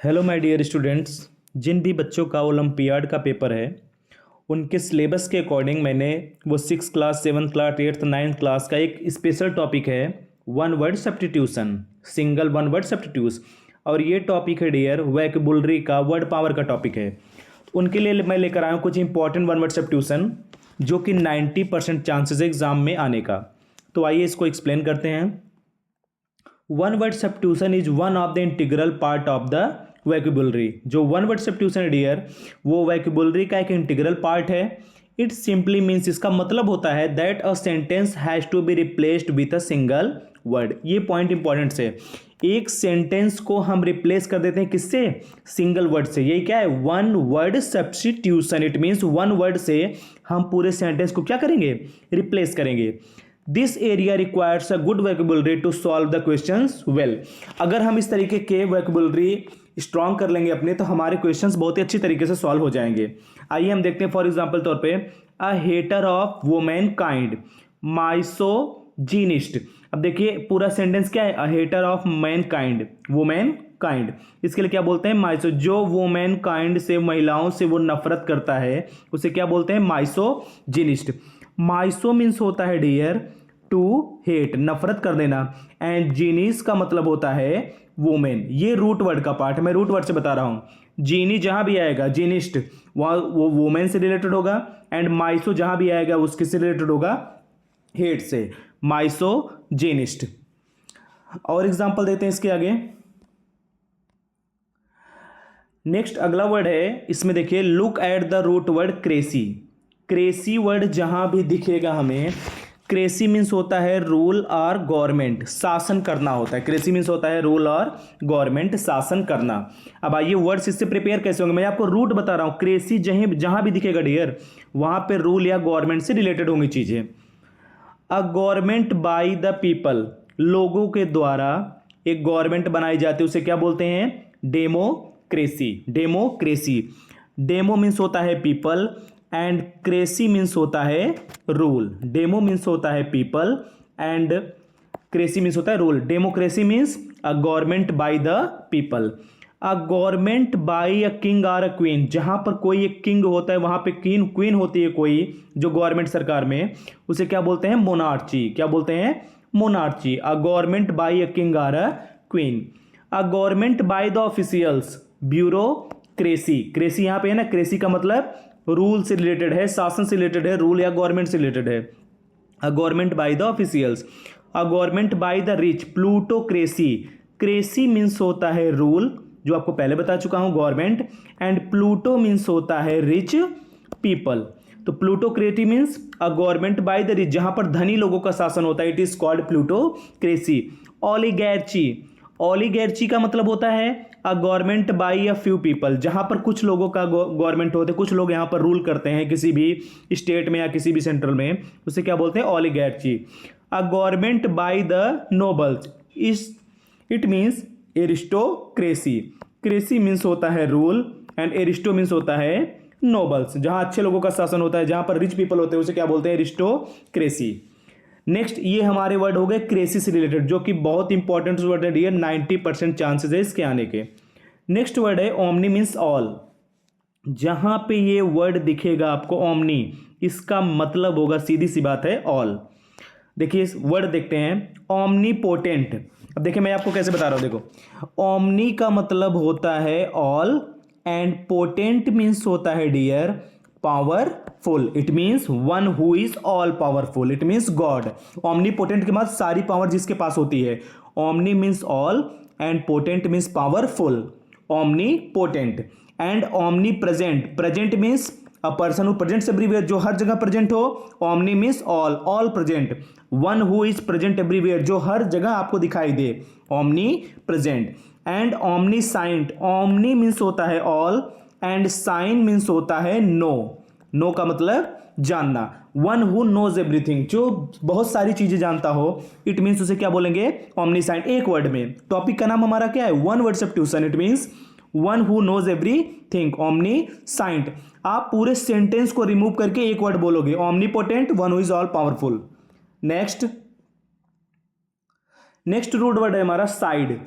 Hello my dear students. जिन भी बच्चों का ओलंपियाड का पेपर है उनके सिलेबस के अकॉर्डिंग मैंने वो 6 class 7 class 8th 9th class का एक स्पेशल टॉपिक है one word substitution, single one word substitutes. और ये टॉपिक है डियर वोकैबुलरी का, वर्ड पावर का टॉपिक है। उनके लिए मैं लेकर आया हूँ कुछ इंपॉर्टेंट वन वर्ड सब्स्टिट्यूशन जो कि 90% चांसेस है एग्जाम में आने का। तो आइए इसको एक्सप्लेन करते हैं। One word substitution is one of the integral part of the vocabulary. जो वन वर्ड सब्स्टिट्यूशन है डियर वो वोकैबुलरी का एक इंटीग्रल पार्ट है। इट सिंपली मीन्स, इसका मतलब होता है that a sentence has to be replaced with a single word. ये पॉइंट इंपॉर्टेंट है। एक सेंटेंस को हम रिप्लेस कर देते हैं किससे? सिंगल वर्ड से। ये क्या है? One word substitution. It means one word से हम पूरे सेंटेंस को क्या करेंगे? रिप्लेस करेंगे। This area requires a good vocabulary to solve the questions well. अगर हम इस तरीके के वोकैबुलरी स्ट्रॉन्ग कर लेंगे अपने, तो हमारे क्वेश्चंस बहुत ही अच्छी तरीके से सॉल्व हो जाएंगे। आइए हम देखते हैं फॉर एग्जांपल तौर पे, a hater of women kind misogynist. अब देखिए पूरा सेंटेंस क्या है? A hater of mankind, women kind. इसके लिए क्या बोलते हैं? माइसो। जो वुमेन काइंड से, महिलाओं से वो नफरत करता है उसे क्या बोलते हैं? माइसोजिनिस्ट। माइसो मीन्स होता है डियर टू हेट, नफरत कर देना। एंड जीनिस का मतलब होता है वुमेन। ये रूट वर्ड का पार्ट है, मैं रूट वर्ड से बता रहा हूं। जीनी जहां भी आएगा, जीनिस्ट, वहां वो वुमेन से रिलेटेड होगा। एंड माइसो जहां भी आएगा उसके से रिलेटेड होगा हेट से, माइसोजिनिस्ट। और एग्जांपल देते हैं इसके आगे। नेक्स्ट अगला वर्ड है, इसमें देखिए look at the root word cracy. Cracy word जहां भी दिखेगा हमें, क्रेसी मीन्स होता है रूल और गवर्नमेंट, शासन करना होता है। क्रेसी मीन्स होता है रूल और गवर्नमेंट, शासन करना। अब आइए वर्ड्स इससे प्रिपेयर कैसे होंगे, मैं आपको रूट बता रहा हूं। क्रेसी जहां भी दिखेगा डियर वहां पे रूल या गवर्नमेंट से रिलेटेड होंगी चीजें। अ गवर्नमेंट बाय द पीपल, लोगों के द्वारा एक गवर्नमेंट बनाई जाती है, उसे क्या बोलते हैं? डेमोक्रेसी। डेमोक्रेसी। डेमो मीन्स होता है पीपल एंड क्रेसी मीन्स होता है रूल। डेमो मीन्स होता है पीपल एंड क्रेसी मीन्स होता है rule. Democracy means a government by the people. A government by a king और अ क्वीन, जहां पर कोई एक किंग होता है वहां पे क्वीन होती है कोई, जो गवर्नमेंट सरकार में, उसे क्या बोलते हैं? मोनार्ची। क्या बोलते हैं? Monarchy. A government by a king और a queen. A government by the officials, bureaucracy. Cracy यहां पे है ना, क्रेसी का मतलब रूल से रिलेटेड है, शासन से रिलेटेड है, रूल या गवर्नमेंट से रिलेटेड है। अ government by the officials. A government by the rich, plutocracy. Cracy means होता है रूल, जो आपको पहले बता चुका हूं, गवर्नमेंट। एंड प्लूटो मीन्स होता है रिच पीपल। तो plutocracy means a government by the rich, जहां पर धनी लोगों का शासन होता है, इट इज कॉल्ड प्लूटोक्रेसी। ओलिगैर्ची। ओलिगैर्ची का मतलब होता है अ government by a few people, जहां पर कुछ लोगों का गवर्नमेंट होते हैं, कुछ लोग यहां पर रूल करते हैं किसी भी स्टेट में या किसी भी सेंट्रल में, उसे क्या बोलते हैं? Oligarchy. A government by the nobles, is it means aristocracy. Cracy means होता है रूल एंड एरिस्टो मीन्स होता है नोबल्स, जहां अच्छे लोगों का शासन होता है, जहां पर रिच पीपल होते हैं, उसे क्या बोलते हैं? एरिस्टोक्रेसी। नेक्स्ट ये हमारे वर्ड हो गए क्रेसी से रिलेटेड, जो कि बहुत इंपॉर्टेंट वर्ड है डियर, 90% चांसेस है इसके आने के। नेक्स्ट वर्ड है ओमनी मीन्स ऑल। जहां पे ये वर्ड दिखेगा आपको ओमनी, इसका मतलब होगा सीधी सी बात है ऑल। देखिए इस वर्ड देखते हैं, ओमनी पोटेंट। अब देखिए मैं आपको कैसे बता रहा हूं, देखो ओमनी का मतलब होता है ऑल एंड पोटेंट मीन्स होता है dear powerful. It means one who is all powerful, it means God. Omnipotent के बाद सारी पावर जिसके पास होती है। Omni means all and potent means powerful, omnipotent. And omnipresent, present means a person who presents everywhere, जो हर जगह प्रेजेंट हो। Omni means all, all present. One who is present everywhere, जो हर जगह आपको दिखाई दे, omnipresent. And omni Cyient, omni means होता है ऑल एंड साइन मीन्स होता है नो। नो का मतलब जानना। वन हु नोज एवरीथिंग, जो बहुत सारी चीजें जानता हो, इट मीन्स उसे क्या बोलेंगे? ओमनीसाइंट। एक वर्ड में टॉपिक का नाम हमारा क्या है? One word substitution. It means one who knows everything, omniscient. आप पूरे सेंटेंस को रिमूव करके एक वर्ड बोलोगे, omnipotent, one who is all powerful. Next root word है हमारा साइड।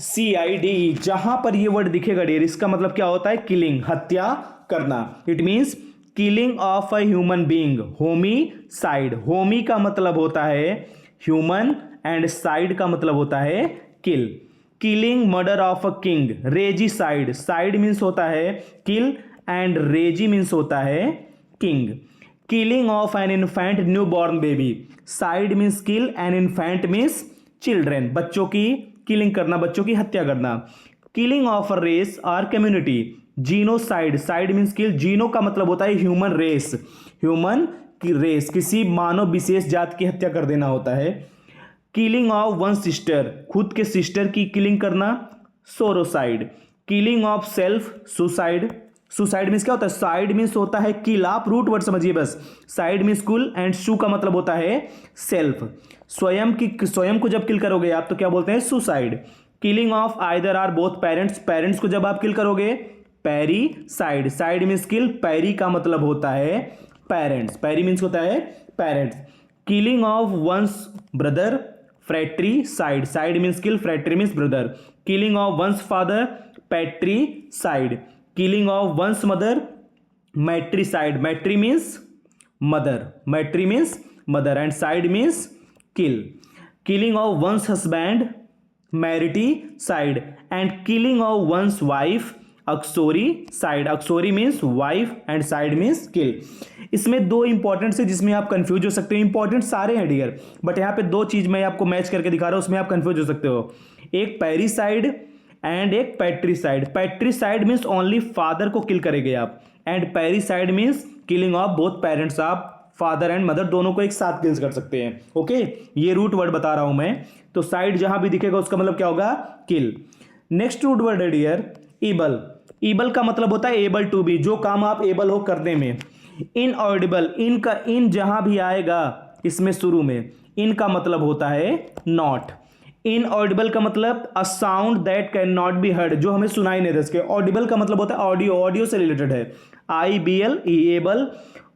CIDE, जहां पर ये वर्ड दिखेगा डियर, इसका मतलब क्या होता है? किलिंग, हत्या करना। It means killing of a human being, homicide. Homi का मतलब होता है ह्यूमन एंड साइड का मतलब होता है kill. Killing murder of a king, regicide. Cide means होता है किल एंड रेजी मीन्स होता है king. Killing of an infant new born baby, cide means kill and infant means children, बच्चों की किलिंग करना, बच्चों की हत्या करना। किलिंग ऑफ अ रेस और community, genocide. Cide means kill, geno का मतलब होता है ह्यूमन रेस, ह्यूमन की रेस, किसी मानव विशेष जात की हत्या कर देना होता है। किलिंग ऑफ वन सिस्टर, खुद के सिस्टर की किलिंग करना, sororicide. Killing of self, suicide. Suicide means क्या होता है? साइड मीन्स होता है किल, आप रूट वर्ड समझिए बस। साइड मीन्स कुल एंड सू का मतलब होता है सेल्फ। स्वयं को जब किल करोगे आप तो क्या बोलते हैं? Suicide. Killing of either or both parents, parents को जब आप किल करोगे, पैरीसाइड। साइड मीन्स किल, पैरी का मतलब होता है पेरेंट्स, पैरी मीन्स होता है parents. Killing of one's brother, fratricide. Cide means kill, fratri means brother. Killing of one's father, patricide. Killing of one's mother, matricide. Matri means mother, matri means mother and cide means kill. Killing of one's husband, mariticide and killing of one's wife, uxoricide. Uxori means wife and cide means kill. इसमें दो important से जिसमें आप confuse हो सकते हो, important सारे हैं डियर, बट यहाँ पे दो चीज मैं आपको मैच करके दिखा रहा हूं, उसमें आप कंफ्यूज हो सकते हो। एक पैरीसाइड एंड एक patricide. Patricide means only father को किल करेंगे आप, and parricide means killing of both parents, आप फादर एंड मदर दोनों को एक साथ किल कर सकते हैं। ओके, ये रूट वर्ड बता रहा हूं मैं। तो साइड जहां भी दिखेगा उसका मतलब क्या होगा? किल। नेक्स्ट रूट वर्ड है डियर एबल। एबल का मतलब होता है एबल टू बी, जो काम आप एबल हो करने में। इनऑडिबल, इन का इन जहां भी आएगा इसमें शुरू में, इन का मतलब होता है नॉट। इनऑडिबल का मतलब a sound that can not be heard, जो हमें सुनाई नहीं दे सके। ऑडिबल का मतलब होता है ऑडियो, ऑडियो से रिलेटेड है। IBL able.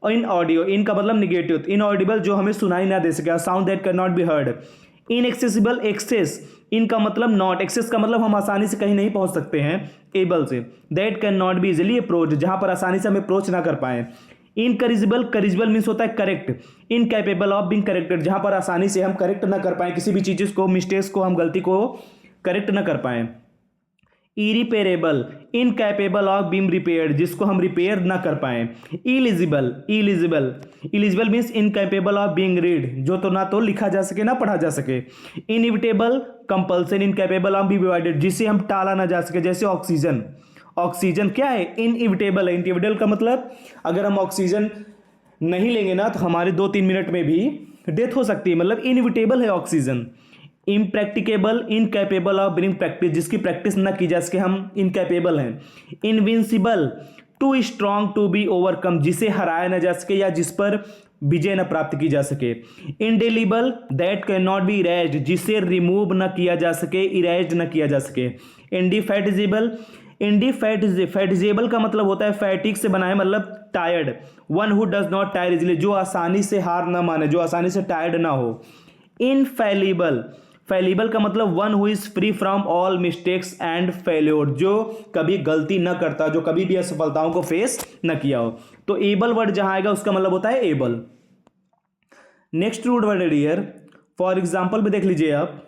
इन ऑडियो, इन का मतलब निगेटिव, इनऑडिबल जो हमें सुनाई ना दे सके, sound that can not be heard. Inaccessible, access, इनका मतलब नॉट, एक्सेस का मतलब हम आसानी से कहीं नहीं पहुंच सकते हैं एबल से। That can not be easily approach, जहां पर आसानी से हम अप्रोच ना कर पाए। इनकरिजिबल, करिजिबल मीन्स होता है correct. Incapable of being corrected, जहां पर आसानी से हम करेक्ट ना कर पाए, किसी भी चीज को, मिस्टेक्स को, हम गलती को करेक्ट ना कर पाए। Irreparable, incapable of being repaired, जिसको हम रिपेयर ना कर पाए। Eligible, eligible, eligible means incapable of being read, जो तो ना तो लिखा जा सके ना पढ़ा जा सके। Inevitable, compulsion, incapable of be avoided, जिसे हम टाला ना जा सके, जैसे ऑक्सीजन। ऑक्सीजन क्या है? इनइविटेबल है। इनइविटेबल का मतलब अगर हम ऑक्सीजन नहीं लेंगे ना तो हमारे 2-3 मिनट में भी डेथ हो सकती है, मतलब इनइविटेबल है oxygen. Impracticable, incapable of bring practice, जिसकी प्रैक्टिस ना की जा सके, हम इनकैपेबल हैं। Invincible, too strong to be overcome, जिसे हराया ना जा सके या जिस पर विजय न प्राप्त की जा सके। Indelible, that can not B erased, जिसे रिमूव न किया जा सके, इरेज्ड न किया जा सके। इंडिफैटिजिबल, इंडिफैटिजेबल का मतलब होता है फैटिक से बना है, मतलब tired. One who does not tyre easily, जो आसानी से हार ना माने, जो आसानी से टायर्ड ना हो। इनफैलिबल, फैलिबल का मतलब one who is free from all mistakes and failure, जो कभी गलती न करता, जो कभी भी असफलताओं को फेस न किया हो। तो एबल वर्ड जहां आएगा उसका मतलब होता है एबल। नेक्स्ट रूट वर्ड है डियर, फॉर एग्जाम्पल भी देख लीजिए आप।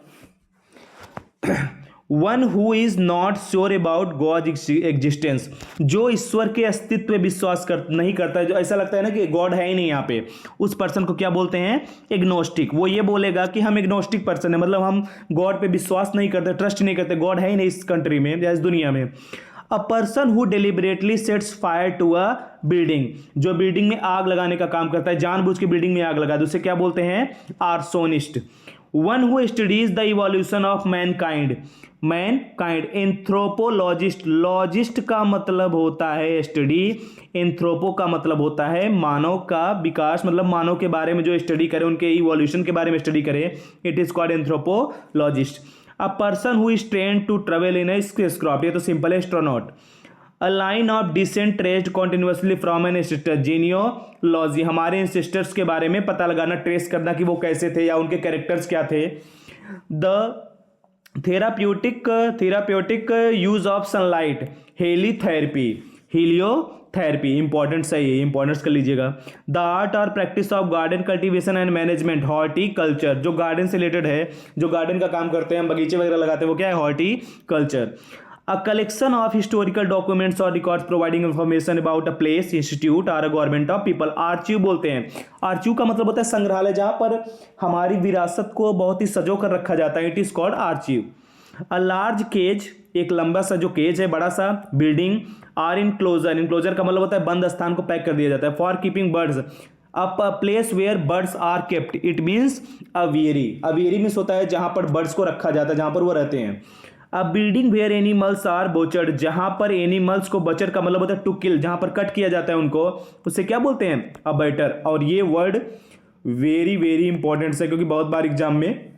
One who is not sure about God existence, जो ईश्वर के अस्तित्व में विश्वास नहीं करता है, जो ऐसा लगता है ना कि गॉड है ही नहीं यहाँ पे, उस पर्सन को क्या बोलते हैं? एग्नोस्टिक। वो ये बोलेगा कि हम एग्नोस्टिक पर्सन है, मतलब हम गॉड पे विश्वास नहीं करते, ट्रस्ट नहीं करते, गॉड है ही नहीं इस कंट्री में या इस दुनिया में। A person who deliberately sets fire to a building, जो बिल्डिंग में आग लगाने का काम करता है, जानबूझ के बिल्डिंग में आग लगा दे, उसे क्या बोलते हैं? Arsonist. One who studies the evolution of Mankind, Mankind. Anthropologist, लॉजिस्ट का मतलब होता है स्टडी, एंथ्रोपो का मतलब होता है मानव का विकास, मतलब मानव के बारे में जो स्टडी करे, उनके इवोल्यूशन के बारे में स्टडी करे, it is called anthropologist. A person who is train to travel in a spacecraft, ये तो सिंपल है, astronaut. A line of descent traced continuously from an ancestor, genealogy, हमारे एंसेस्टर्स के बारे में पता लगाना, ट्रेस करना कि वो कैसे थे या उनके कैरेक्टर्स क्या थे। The therapeutic use of sunlight, heliotherapy, heliotherapy, important सही है, इंपॉर्टेंस कर लीजिएगा। द आर्ट और practice of garden cultivation and management, horticulture, जो गार्डन से रिलेटेड है, जो गार्डन का काम करते हैं, हम बगीचे वगैरह लगाते हैं, वो क्या है, horticulture. A collection of historical documents और records providing information about a place, institute और a government of people, archive बोलते हैं। आर्चीव का मतलब होता है संग्रहालय, जहां पर हमारी विरासत को बहुत ही सजो कर रखा जाता है, it is called archive. A large cage, एक लंबा सा जो केज है, बड़ा सा बिल्डिंग, आर इनक्लोजर, इनक्लोजर का मतलब होता है बंद स्थान को पैक कर दिया जाता है, for keeping birds, a place where birds are kept, it means aviary, aviary means होता है जहां पर बर्ड्स को रखा जाता है, जहां पर वो रहते हैं। अ बिल्डिंग वेयर एनिमल्स आर बोचर्ड, जहां पर एनिमल्स को, बचर का मतलब होता है टू किल, जहां पर कट किया जाता है उनको, उसे क्या बोलते हैं, अबैटर। और ये वर्ड वेरी वेरी इंपॉर्टेंट है, क्योंकि बहुत बार एग्जाम में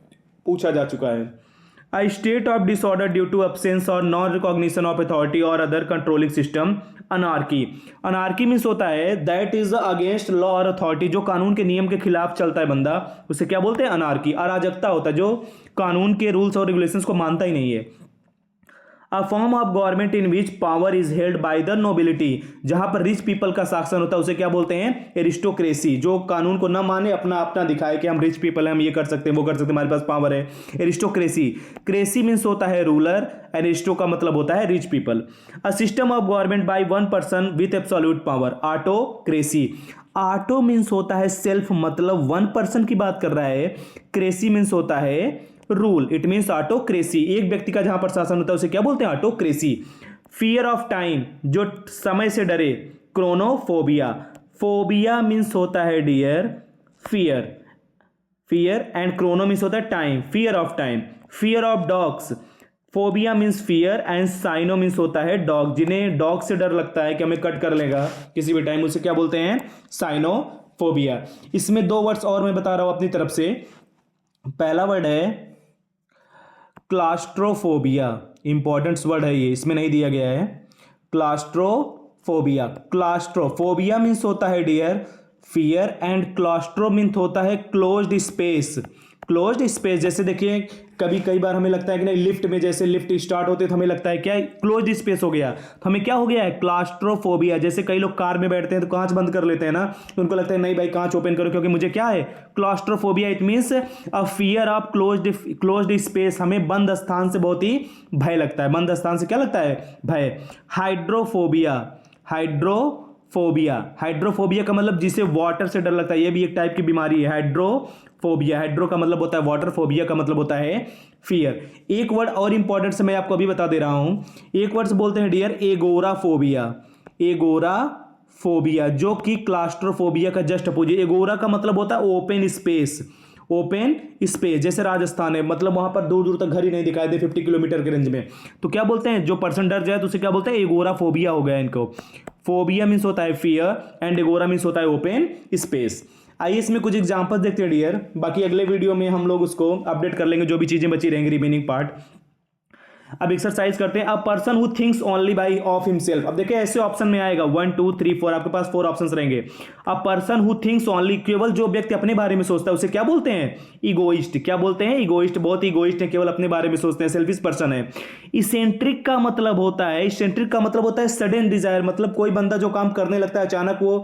पूछा जा चुका है। A state of disorder due to absence और नॉन रिकॉग्निशन ऑफ अथॉरिटी और other controlling system, anarchy. Anarchy means होता है दैट इज अगेंस्ट लॉ और अथॉरिटी, जो कानून के नियम के खिलाफ चलता है बंदा, उसे क्या बोलते हैं, अनार्की। अराजकता होता है जो कानून के रूल्स और रेगुलेशंस को मानता ही नहीं है। A form of government in which power is held by the nobility, जहां पर रिच पीपल का शासन होता है, उसे क्या बोलते हैं, एरिस्टोक्रेसी, जो कानून को न माने, अपना अपना दिखाए कि हम रिच पीपल हैं, हम ये कर सकते हैं, वो कर सकते हैं, हमारे पास पावर है, एरिस्टोक्रेसी। क्रेसी मीन्स होता है रूलर, एरिस्टो का मतलब होता है rich people. A system of government by one person with absolute power, autocracy. Auto means होता है सेल्फ, मतलब वन पर्सन की बात कर रहा है। क्रेसी मीन्स होता है रूल, इट मीन्स ऑटोक्रेसी, एक व्यक्ति का जहां पर शासन होता है उसे क्या बोलते हैं, ऑटोक्रेसी। फियर ऑफ टाइम, जो समय से डरे, क्रोनोफोबिया। फोबिया मीन्स होता है dear fear, fear and chrono means होता है time, fear of time. Fear of dogs, phobia means fear and cyno means होता है डॉग, जिन्हें डॉग से डर लगता है कि हमें कट कर लेगा किसी भी टाइम, उसे क्या बोलते हैं, साइनोफोबिया। इसमें दो वर्ड्स और मैं बता रहा हूं अपनी तरफ से। पहला वर्ड है क्लास्ट्रोफोबिया, इंपॉर्टेंट वर्ड है ये, इसमें नहीं दिया गया है। क्लास्ट्रोफोबिया, क्लास्ट्रोफोबिया मीन्स होता है डियर फियर एंड क्लास्ट्रो मीन्स होता है क्लोज्ड स्पेस, क्लोज्ड स्पेस। जैसे देखिए कई बार हमें लगता है कि नहीं, लिफ्ट में जैसे लिफ्ट स्टार्ट होते तो हमें लगता है क्या, क्लोज्ड स्पेस हो गया, तो हमें क्या हो गया है, क्लास्ट्रोफोबिया। जैसे कई लोग कार में बैठते हैं तो कांच बंद कर लेते हैं ना, तो उनको लगता है नहीं भाई कांच ओपन करो, क्योंकि मुझे क्या है, claustrophobia. It means a fear of closed space, हमें बंद स्थान से बहुत ही भय लगता है, बंद स्थान से क्या लगता है, भय। हाइड्रोफोबिया, हाइड्रोफोबिया का मतलब जिसे वाटर से डर लगता है, ये भी एक टाइप की बीमारी है, हाइड्रोफोबिया। हाइड्रो का मतलब होता है वाटर, फोबिया का मतलब होता है फियर। एक वर्ड और इंपॉर्टेंट से मैं आपको अभी बता दे रहा हूं, एक वर्ड से बोलते हैं डियर एगोराफोबिया, एगोराफोबिया, जो कि क्लास्ट्रोफोबिया का जस्ट अपोजिट। एगोरा का मतलब होता है ओपन स्पेस, ओपन स्पेस, जैसे राजस्थान है, मतलब वहां पर दूर दूर तक घर ही नहीं दिखाई दे 50 किलोमीटर के रेंज में, तो क्या बोलते हैं, जो पर्सन डर जाए तो उसे क्या बोलते हैं, एगोराफोबिया हो गया इनको। फोबिया मीन्स होता है फियर एंड एगोरा मीन्स होता है ओपन स्पेस। आइए इसमें कुछ एग्जांपल देखते हैं डियर, बाकी अगले वीडियो में हम लोग उसको अपडेट कर लेंगे, जो भी चीजें बची रहेंगी रिमेनिंग पार्ट। अब एक्सरसाइज करते हैं। अ person who thinks only by of himself, अब देखिए ऐसे ऑप्शन में आएगा 1 2 3 4, आपके पास 4 ऑप्शंस रहेंगे। अ पर्सन हु थिंक्स ओनली, केवल जो व्यक्ति अपने बारे में सोचता है उसे क्या बोलते हैं, इगोइस्ट। क्या बोलते हैं, इगोइस्ट, बहुत इगोइस्ट है, केवल अपने बारे में सोचते हैं, सेल्फिश पर्सन है। इसेंट्रिक का मतलब होता है, इसेंट्रिक का मतलब होता है सडन डिजायर, मतलब कोई बंदा जो काम करने लगता है अचानक, वो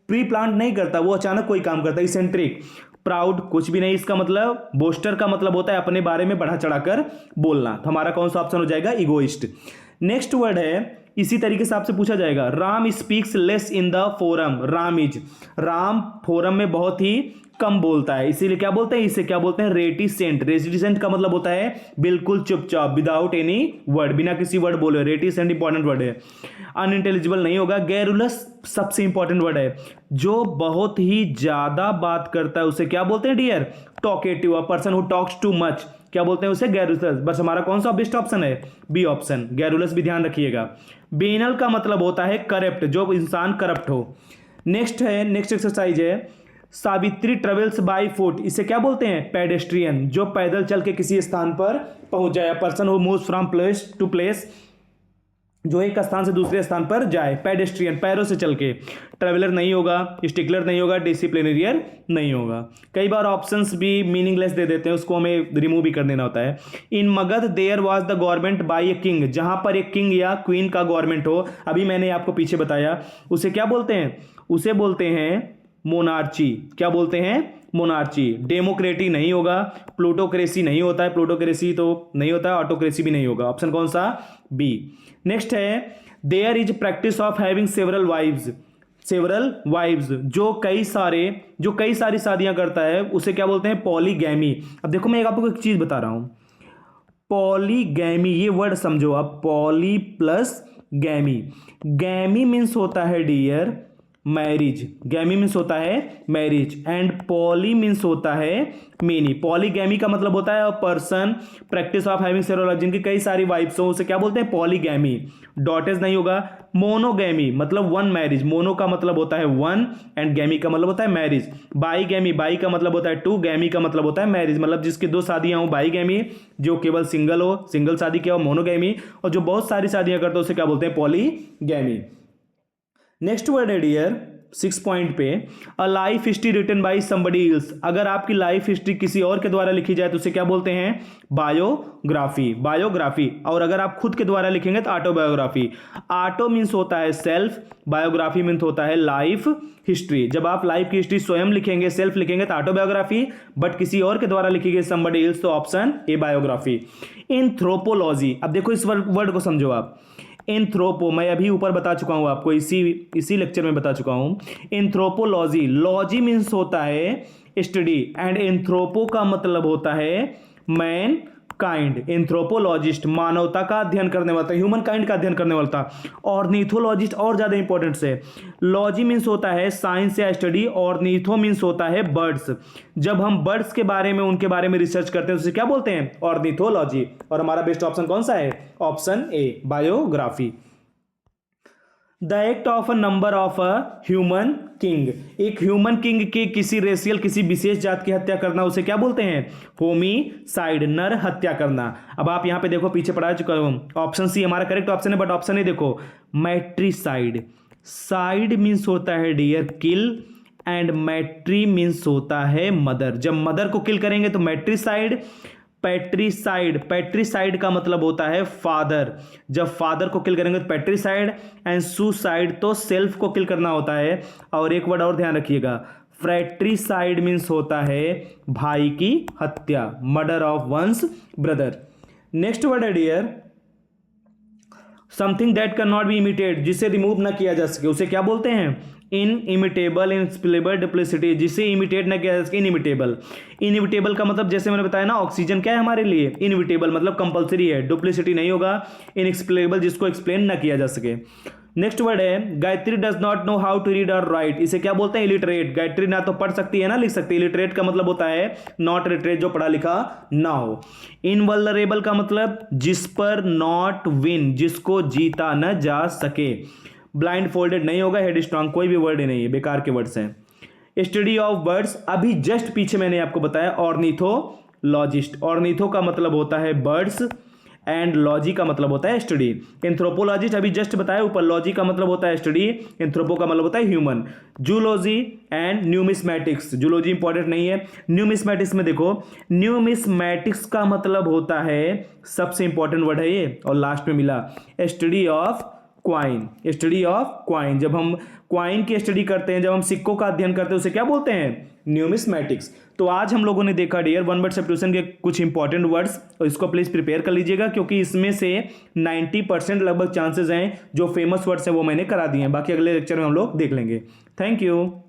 प्री प्लान नहीं करता, वो अचानक कोई काम करता है, इसेंट्रिक। प्राउड, कुछ भी नहीं इसका मतलब। बोस्टर का मतलब होता है अपने बारे में बढ़ा चढ़ाकर बोलना, तो हमारा कौन सा ऑप्शन हो जाएगा, इगोइस्ट। नेक्स्ट वर्ड है, इसी तरीके से आपसे पूछा जाएगा, Ram speaks less in the forum, Ram forum में बहुत ही कम बोलता है, इसीलिए क्या बोलते हैं, इसे क्या बोलते हैं, रेटिसेंट। रेटिसेंट का मतलब होता है बिल्कुल चुपचाप, विदाउट एनी वर्ड, बिना किसी वर्ड बोले। रेटिसेंट इंपॉर्टेंट वर्ड है। अनइंटेलिजिबल नहीं होगा। गैरुलस सबसे इंपॉर्टेंट वर्ड है, जो बहुत ही ज्यादा बात करता है उसे क्या बोलते हैं dear, talkative. A person who talks too much, क्या बोलते हैं उसे, गैरुलस। बस हमारा कौन सा बेस्ट ऑप्शन है, बी ऑप्शन, गैरुलस भी ध्यान रखिएगा। बेनल का मतलब होता है करप्ट, जो इंसान करप्ट हो। नेक्स्ट एक्सरसाइज है, सावित्री ट्रेवल्स बाय फुट, इसे क्या बोलते हैं, पेडेस्ट्रियन, जो पैदल चल के किसी स्थान पर पहुंच जाए। Person who moves from place to place जो एक स्थान से दूसरे स्थान पर जाए, पेडेस्ट्रियन पैरों से चल के, ट्रेवलर नहीं होगा, स्टिकलर नहीं होगा, डिसिप्लिनरियन नहीं होगा। कई बार ऑप्शंस भी मीनिंगलेस दे देते हैं, उसको हमें रिमूव भी कर देना होता है। In Magadh there was the government by a king, जहां पर एक किंग या क्वीन का गवर्नमेंट हो, अभी मैंने आपको पीछे बताया, उसे क्या बोलते हैं? उसे बोलते हैं मोनार्ची। क्या बोलते हैं? मोनार्ची। डेमोक्रेटी नहीं होगा, प्लूटोक्रेसी नहीं होता है, प्लूटोक्रेसी तो नहीं होता है, ऑटोक्रेसी भी नहीं होगा। ऑप्शन कौन सा? बी। नेक्स्ट है there is practice of having several wives, जो कई सारी शादियां करता है, उसे क्या बोलते हैं? पॉलीगैमी। अब देखो मैं आपको एक चीज बता रहा हूं, पॉलीगैमी, ये वर्ड समझो आप, पॉली प्लस गैमी। गैमी मीन्स होता है डियर मैरिज, गैमी मीन्स होता है मैरिज, एंड पॉली मीन्स होता है मेनी। पॉलीगैमी का मतलब होता है person practice of having several wifes, जिनकी कई सारी वाइफ्स हो, उसे क्या बोलते हैं? पॉलीगैमी। डॉटेज नहीं होगा। मोनोगैमी मतलब वन मैरिज, मोनो का मतलब होता है वन एंड गैमी का मतलब होता है मैरिज। बाईगैमी, बाई का मतलब होता है टू, गैमी का मतलब होता है मैरिज, मतलब जिसकी दो शादियां हो बाईगैमी, जो केवल सिंगल हो, सिंगल शादी किया हो मोनोगैमी, और जो बहुत सारी शादियां करते हो उसे क्या बोलते हैं? पॉलीगैमी। नेक्स्ट वर्ड है डियर 6 पॉइंट पे, a life history written by somebody else. अगर आपकी लाइफ हिस्ट्री किसी और के द्वारा लिखी जाए तो उसे क्या बोलते हैं? बायोग्राफी। और अगर आप खुद के द्वारा लिखेंगे तो ऑटोबायोग्राफी। ऑटो मीन्स होता है सेल्फ, बायोग्राफी मीन्स होता है लाइफ हिस्ट्री। जब आप लाइफ की हिस्ट्री स्वयं लिखेंगे, सेल्फ लिखेंगे तो ऑटोबायोग्राफी, बट किसी और के द्वारा लिखी गई समबडी एल्स तो ऑप्शन ए बायोग्राफी। एंथ्रोपोलॉजी, अब देखो इस वर्ड को समझो आप। एंथ्रोपो, मैं अभी ऊपर बता चुका हूं आपको, इसी लेक्चर में बता चुका हूं। एंथ्रोपोलॉजी, लॉजी मीन्स होता है स्टडी, एंड एंथ्रोपो का मतलब होता है मैन काइंड। एंथ्रोपोलॉजिस्ट मानवता का अध्ययन करने वाला, ह्यूमन काइंड का अध्ययन करने वाला था। ऑर्निथोलॉजिस्ट और ज्यादा इंपॉर्टेंट है। लॉजी मीन्स होता है साइंस या स्टडी, ऑर्निथो मीन्स होता है बर्ड्स। जब हम बर्ड्स के बारे में, उनके बारे में रिसर्च करते हैं उसे क्या बोलते हैं? ऑर्निथोलॉजी। और हमारा बेस्ट ऑप्शन कौन सा है? Option A biography. The act of a number of a human king, एक ह्यूमन किंग की किसी रेशियल, किसी विशेष जात की हत्या करना, उसे क्या बोलते हैं? होमिसाइड, नर हत्या करना। अब आप यहां पे देखो, पीछे पढ़ा चुका हूं, ऑप्शन सी हमारा करेक्ट ऑप्शन है, बट ऑप्शन ए देखो, मैट्रिसाइड। साइड मीन्स होता है डियर किल, एंड मैट्री मीन्स होता है मदर। जब मदर को किल करेंगे तो मैट्रिसाइड। पैट्रिसाइड का मतलब होता है फादर, जब फादर को किल करेंगे तो पैट्रिसाइड, एंड सुसाइड तो सेल्फ को किल करना होता है। और एक वर्ड और ध्यान रखिएगा, फ्रैट्रिसाइड मीन्स होता है भाई की हत्या, murder of one's brother. Next word है dear something that can not be imitated, जिसे रिमूव ना किया जा सके, उसे क्या बोलते हैं? इनइमिटेबल, इनस्पिलेबल, डुप्लिसिटी, जिसे इमिटेट ना किया जा सके, इनइमिटेबल। इनइमिटेबल का मतलब जैसे मैंने बताया ना, ऑक्सीजन क्या है हमारे लिए? इनइमिटेबल मतलब कंपलसरी है। डुप्लिसिटी नहीं होगा। इनएक्सप्लेनेबल, जिसको एक्सप्लेन ना किया जा सके। नेक्स्ट वर्ड है Gayatri does not know how to read और राइट, इसे क्या बोलते हैं? इलिटरेट। गायत्री ना तो पढ़ सकती है ना लिख सकती है। इलिटरेट का मतलब होता है नॉट लिटरेट, जो पढ़ा लिखा ना हो। इनवल्नरेबल का मतलब जिस पर नॉट विन, जिसको जीता न जा सके। ब्लाइंड फोल्डेड नहीं होगा। हेड स्ट्रांग, कोई भी वर्ड नहीं है, बेकार के वर्ड्स हैं। स्टडी ऑफ बर्ड्स, अभी जस्ट पीछे मैंने आपको बताया ऑर्निथोलॉजिस्ट। ऑर्निथो का मतलब होता है बर्ड्स, एंड लॉजी का मतलब होता है स्टडी। एंथ्रोपोलॉजिस्ट अभी जस्ट बताया ऊपर, लॉजी का मतलब होता है स्टडी, एंथ्रोपो का मतलब होता है human. Zoology and numismatics, zoology important नहीं है। न्यूमिस्मैटिक्स में देखो, न्यूमिस्मैटिक्स का मतलब होता है, सबसे इंपॉर्टेंट वर्ड है ये और लास्ट में मिला, study of coin. Study of coin, जब हम क्वाइन की स्टडी करते हैं, जब हम सिक्कों का अध्ययन करते हैं, उसे क्या बोलते हैं? न्यूमिस्मैटिक्स। तो आज हम लोगों ने देखा डियर वन वर्ड सब्स्टिट्यूशन के कुछ इंपॉर्टेंट वर्ड्स, और इसको प्लीज प्रिपेयर कर लीजिएगा, क्योंकि इसमें से 90% लगभग चांसेस हैं जो फेमस वर्ड्स हैं वो मैंने करा दिए हैं। बाकी अगले लेक्चर में हम लोग देख लेंगे। Thank you.